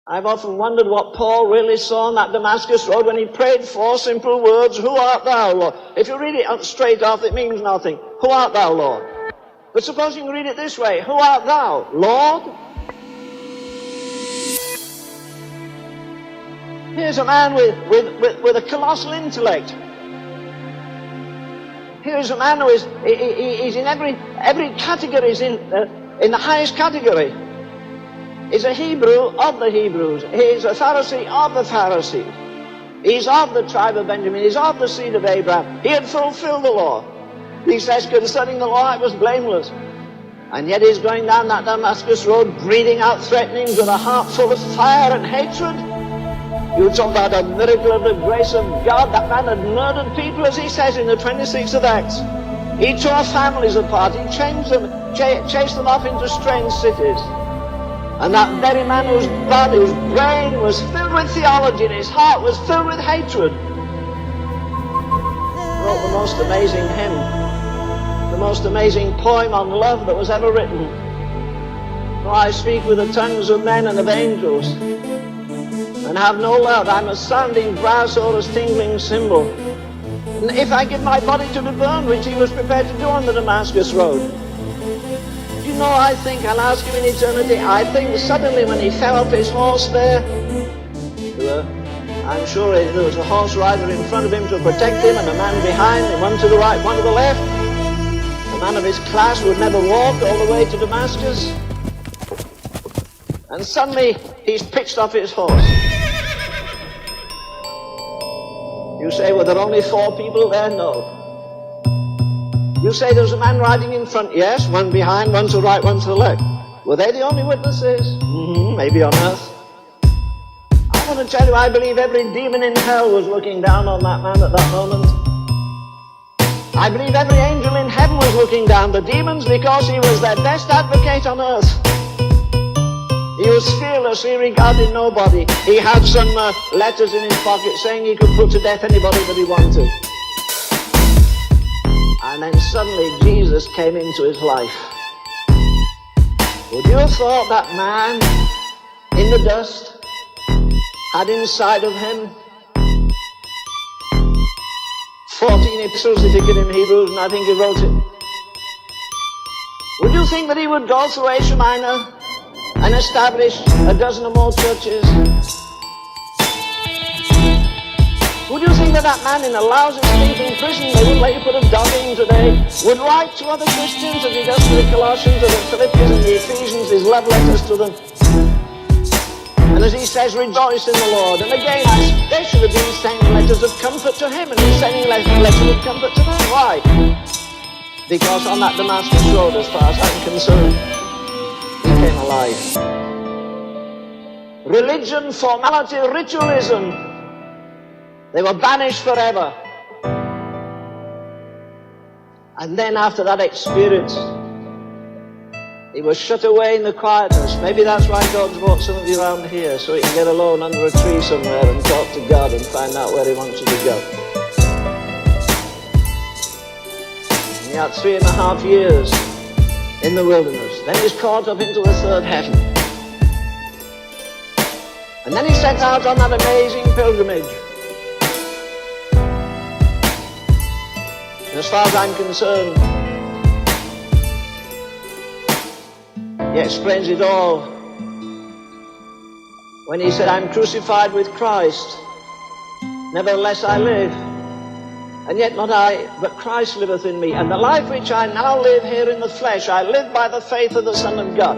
I've often wondered what Paul really saw on that Damascus road when he prayed 4 simple words, "Who art thou, Lord?" If you read it straight off, it means nothing. Who art thou, Lord? But suppose you can read it this way, who art thou, Lord? Here's a man with a colossal intellect. Here's a man who is he's in every category, he's in the highest category. He's a Hebrew of the Hebrews. He's a Pharisee of the Pharisees. He's of the tribe of Benjamin. He's of the seed of Abraham. He had fulfilled the law. He says concerning the law, it was blameless. And yet he's going down that Damascus road, breathing out threatenings with a heart full of fire and hatred. You talk about a miracle of the grace of God. That man had murdered people, as he says in the 26th of Acts. He tore families apart. He chased them off into strange cities. And that very man whose body, whose brain was filled with theology and his heart was filled with hatred, wrote the most amazing hymn, the most amazing poem on love that was ever written. For I speak with the tongues of men and of angels, and have no love. I'm a sounding brass or a tingling cymbal. And if I give my body to be burned, which he was prepared to do on the Damascus road, you know, I think, I'll ask you in eternity, I think suddenly when he fell off his horse there, I'm sure there was a horse rider in front of him to protect him and a man behind, and one to the right, one to the left. A man of his class would never walk all the way to Damascus. And suddenly he's pitched off his horse. You say, were there only 4 people there? No. You say there was a man riding in front. Yes, one behind, one to the right, one to the left. Were they the only witnesses? Maybe on earth. I want to tell you, I believe every demon in hell was looking down on that man at that moment. I believe every angel in heaven was looking down. The demons, because he was their best advocate on earth. He was fearless, he regarded nobody. He had some letters in his pocket saying he could put to death anybody that he wanted. And then suddenly Jesus came into his life. Would you have thought that man in the dust had inside of him 14 epistles, if you get in Hebrews, and I think he wrote it. Would you think that he would go through Asia Minor and establish a dozen or more churches? Would you think that that man in a lousy stinking prison, they wouldn't let you put a dog in today, would write to other Christians as he does to the Colossians and the Philippians and the Ephesians, his love letters to them? And as he says, rejoice in the Lord. And again, they should have been sending letters of comfort to him, and he's sending letters of comfort to them. Why? Because on that Damascus road, as far as I'm concerned, he came alive. Religion, formality, ritualism, they were banished forever. And then after that experience, he was shut away in the quietness. Maybe that's why God's brought some of you around here, so you can get alone under a tree somewhere and talk to God and find out where he wants you to go. And he had 3.5 years in the wilderness. Then he's caught up into the 3rd heaven. And then he set out on that amazing pilgrimage. As far as I'm concerned, he explains it all when he said, I'm crucified with Christ, nevertheless I live, and yet not I, but Christ liveth in me. And the life which I now live here in the flesh, I live by the faith of the Son of God,